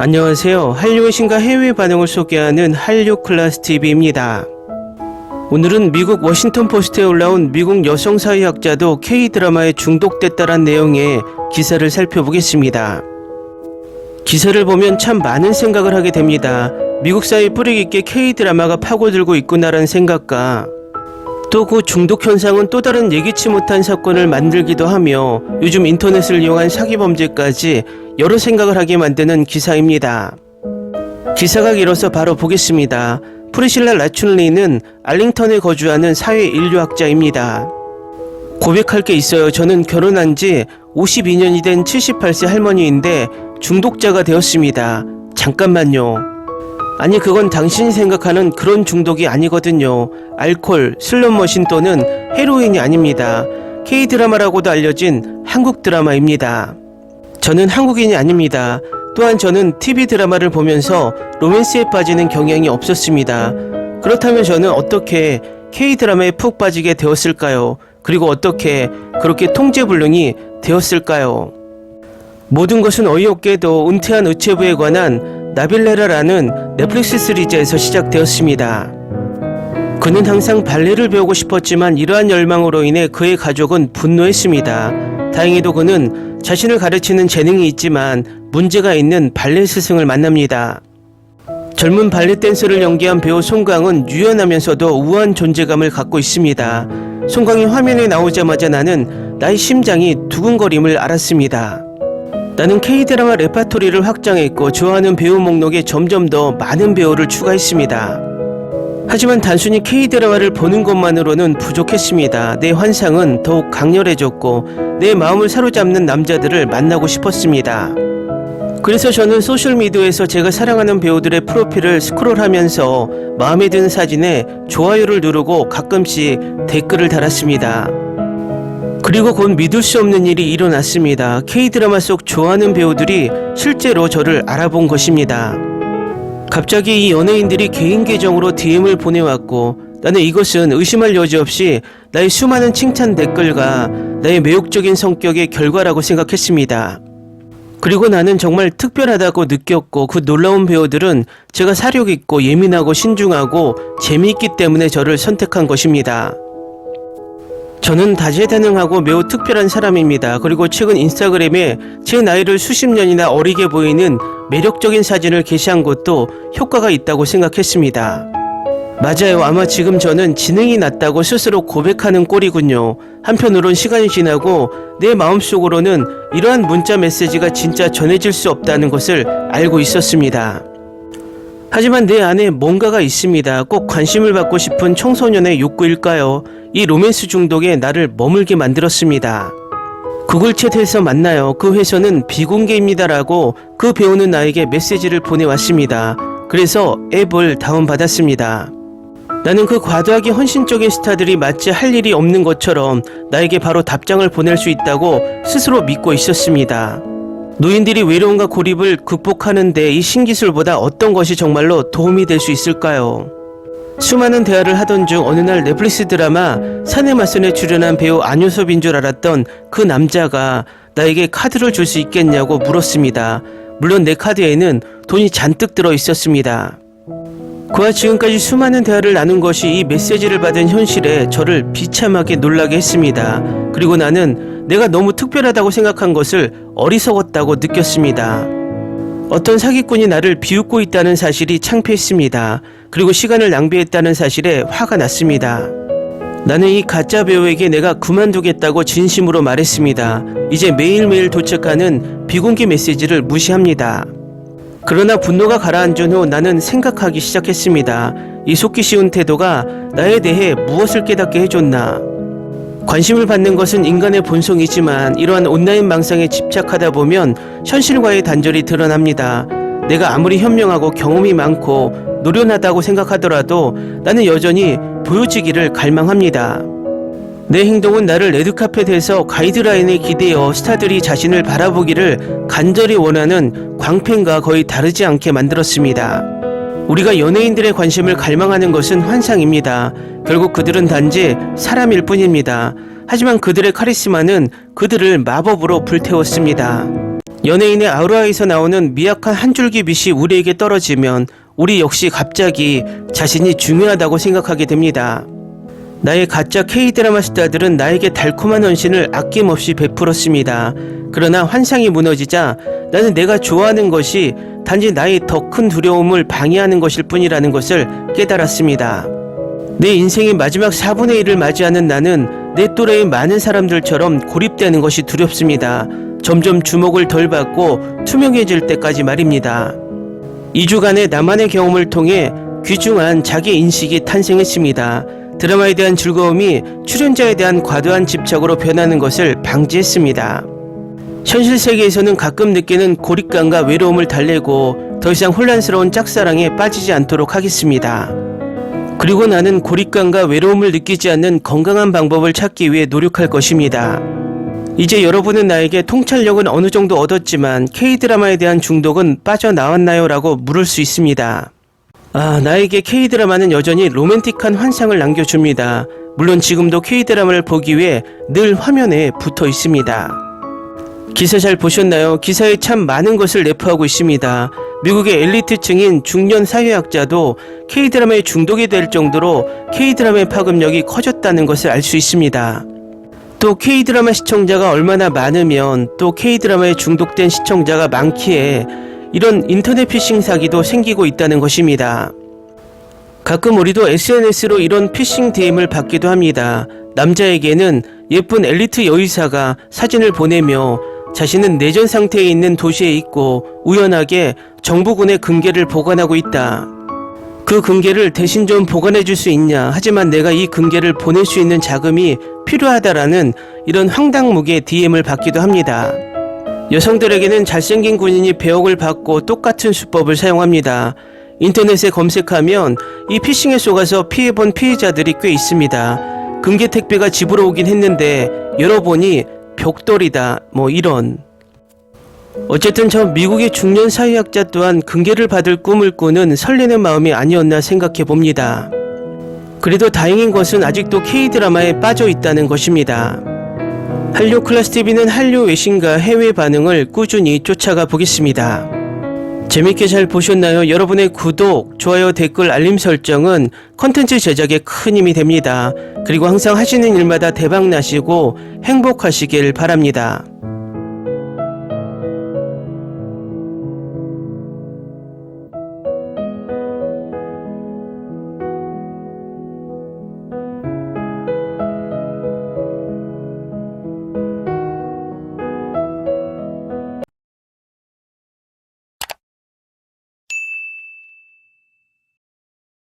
안녕하세요. 한류의 신과 해외 반응을 소개하는 한류클래스TV입니다. 오늘은 미국 워싱턴 포스트에 올라온 미국 여성 사회학자도 K-드라마에 중독됐다란 내용의 기사를 살펴보겠습니다. 기사를 보면 참 많은 생각을 하게 됩니다. 미국 사회에 뿌리 깊게 K-드라마가 파고들고 있구나라는 생각과 또 그 중독 현상은 또 다른 예기치 못한 사건을 만들기도 하며 요즘 인터넷을 이용한 사기 범죄까지 여러 생각을 하게 만드는 기사입니다. 기사가 길어서 바로 보겠습니다. 프리실라 라춘리는 알링턴에 거주하는 사회 인류학자입니다. 고백할 게 있어요. 저는 결혼한 지 52년이 된 78세 할머니인데 중독자가 되었습니다. 잠깐만요. 아니 그건 당신이 생각하는 그런 중독이 아니거든요. 알코올, 슬롯머신 또는 헤로인이 아닙니다. K-드라마라고도 알려진 한국 드라마입니다. 저는 한국인이 아닙니다. 또한 저는 TV 드라마를 보면서 로맨스에 빠지는 경향이 없었습니다. 그렇다면 저는 어떻게 K-드라마에 푹 빠지게 되었을까요? 그리고 어떻게 그렇게 통제불능이 되었을까요? 모든 것은 어이없게도 은퇴한 의체부에 관한 나빌레라라는 넷플릭스 시리즈에서 시작되었습니다. 그는 항상 발레를 배우고 싶었지만 이러한 열망으로 인해 그의 가족은 분노했습니다. 다행히도 그는 자신을 가르치는 재능이 있지만 문제가 있는 발레 스승을 만납니다. 젊은 발레 댄서를 연기한 배우 송강은 유연하면서도 우아한 존재감을 갖고 있습니다. 송강이 화면에 나오자마자 나는 나의 심장이 두근거림을 알았습니다. 나는 K-드라마 레파토리를 확장했고 좋아하는 배우 목록에 점점 더 많은 배우를 추가했습니다. 하지만 단순히 K-드라마를 보는 것만으로는 부족했습니다. 내 환상은 더욱 강렬해졌고 내 마음을 사로잡는 남자들을 만나고 싶었습니다. 그래서 저는 소셜미디어에서 제가 사랑하는 배우들의 프로필을 스크롤하면서 마음에 드는 사진에 좋아요를 누르고 가끔씩 댓글을 달았습니다. 그리고 곧 믿을 수 없는 일이 일어났습니다. K-드라마 속 좋아하는 배우들이 실제로 저를 알아본 것입니다. 갑자기 이 연예인들이 개인 계정으로 DM을 보내왔고 나는 이것은 의심할 여지 없이 나의 수많은 칭찬 댓글과 나의 매혹적인 성격의 결과라고 생각했습니다. 그리고 나는 정말 특별하다고 느꼈고 그 놀라운 배우들은 제가 사력있고 예민하고 신중하고 재미있기 때문에 저를 선택한 것입니다. 저는 다재다능하고 매우 특별한 사람입니다. 그리고 최근 인스타그램에 제 나이를 수십 년이나 어리게 보이는 매력적인 사진을 게시한 것도 효과가 있다고 생각했습니다. 맞아요. 아마 지금 저는 지능이 낮다고 스스로 고백하는 꼴이군요. 한편으론 시간이 지나고 내 마음속으로는 이러한 문자 메시지가 진짜 전해질 수 없다는 것을 알고 있었습니다. 하지만 내 안에 뭔가가 있습니다. 꼭 관심을 받고 싶은 청소년의 욕구일까요? 이 로맨스 중독에 나를 머물게 만들었습니다. 구글 챗에서 만나요. 그 회선은 비공개입니다라고 그 배우는 나에게 메시지를 보내왔습니다. 그래서 앱을 다운받았습니다. 나는 그 과도하게 헌신적인 스타들이 마치 할 일이 없는 것처럼 나에게 바로 답장을 보낼 수 있다고 스스로 믿고 있었습니다. 노인들이 외로움과 고립을 극복하는데 이 신기술보다 어떤 것이 정말로 도움이 될 수 있을까요? 수많은 대화를 하던 중 어느 날 넷플릭스 드라마 사내 맞선에 출연한 배우 안효섭인 줄 알았던 그 남자가 나에게 카드를 줄 수 있겠냐고 물었습니다. 물론 내 카드에는 돈이 잔뜩 들어 있었습니다. 그와 지금까지 수많은 대화를 나눈 것이 이 메시지를 받은 현실에 저를 비참하게 놀라게 했습니다. 그리고 나는 내가 너무 특별하다고 생각한 것을 어리석었다고 느꼈습니다. 어떤 사기꾼이 나를 비웃고 있다는 사실이 창피했습니다. 그리고 시간을 낭비했다는 사실에 화가 났습니다. 나는 이 가짜 배우에게 내가 그만두겠다고 진심으로 말했습니다. 이제 매일매일 도착하는 비공개 메시지를 무시합니다. 그러나 분노가 가라앉은 후 나는 생각하기 시작했습니다. 이 속기 쉬운 태도가 나에 대해 무엇을 깨닫게 해줬나? 관심을 받는 것은 인간의 본성이지만 이러한 온라인 망상에 집착하다 보면 현실과의 단절이 드러납니다. 내가 아무리 현명하고 경험이 많고 노련하다고 생각하더라도 나는 여전히 보여지기를 갈망합니다. 내 행동은 나를 레드카펫에서 가이드라인에 기대어 스타들이 자신을 바라보기를 간절히 원하는 광팬과 거의 다르지 않게 만들었습니다. 우리가 연예인들의 관심을 갈망하는 것은 환상입니다. 결국 그들은 단지 사람일 뿐입니다. 하지만 그들의 카리스마는 그들을 마법으로 불태웠습니다. 연예인의 아우라에서 나오는 미약한 한 줄기 빛이 우리에게 떨어지면 우리 역시 갑자기 자신이 중요하다고 생각하게 됩니다. 나의 가짜 K드라마 스타들은 나에게 달콤한 헌신을 아낌없이 베풀었습니다. 그러나 환상이 무너지자 나는 내가 좋아하는 것이 단지 나의 더 큰 두려움을 방해하는 것일 뿐이라는 것을 깨달았습니다. 내 인생의 마지막 4분의 1을 맞이하는 나는 내 또래의 많은 사람들처럼 고립되는 것이 두렵습니다. 점점 주목을 덜 받고 투명해질 때까지 말입니다. 2주간의 나만의 경험을 통해 귀중한 자기 인식이 탄생했습니다. 드라마에 대한 즐거움이 출연자에 대한 과도한 집착으로 변하는 것을 방지했습니다. 현실 세계에서는 가끔 느끼는 고립감과 외로움을 달래고 더 이상 혼란스러운 짝사랑에 빠지지 않도록 하겠습니다. 그리고 나는 고립감과 외로움을 느끼지 않는 건강한 방법을 찾기 위해 노력할 것입니다. 이제 여러분은 나에게 통찰력은 어느 정도 얻었지만 K드라마에 대한 중독은 빠져나왔나요? 라고 물을 수 있습니다. 나에게 K드라마는 여전히 로맨틱한 환상을 남겨줍니다. 물론 지금도 K드라마를 보기 위해 늘 화면에 붙어 있습니다. 기사 잘 보셨나요? 기사에 참 많은 것을 내포하고 있습니다. 미국의 엘리트층인 중년 사회학자도 K드라마에 중독이 될 정도로 K드라마의 파급력이 커졌다는 것을 알 수 있습니다. 또 K드라마 시청자가 얼마나 많으면 또 K드라마에 중독된 시청자가 많기에 이런 인터넷 피싱 사기도 생기고 있다는 것입니다. 가끔 우리도 SNS로 이런 피싱 DM을 받기도 합니다. 남자에게는 예쁜 엘리트 여의사가 사진을 보내며 자신은 내전 상태에 있는 도시에 있고 우연하게 정부군의 금괴를 보관하고 있다. 그 금괴를 대신 좀 보관해 줄 수 있냐? 하지만 내가 이 금괴를 보낼 수 있는 자금이 필요하다라는 이런 황당무계 DM을 받기도 합니다. 여성들에게는 잘생긴 군인이 배역을 받고 똑같은 수법을 사용합니다. 인터넷에 검색하면 이 피싱에 속아서 피해본 피해자들이 꽤 있습니다. 금괴 택배가 집으로 오긴 했는데 열어보니 벽돌이다 이런. 어쨌든 저 미국의 중년 사회학자 또한 금괴를 받을 꿈을 꾸는 설레는 마음이 아니었나 생각해 봅니다. 그래도 다행인 것은 아직도 K드라마에 빠져 있다는 것입니다. 한류 클래스TV는 한류 외신과 해외 반응을 꾸준히 쫓아가 보겠습니다. 재밌게 잘 보셨나요? 여러분의 구독, 좋아요, 댓글, 알림 설정은 컨텐츠 제작에 큰 힘이 됩니다. 그리고 항상 하시는 일마다 대박 나시고 행복하시길 바랍니다.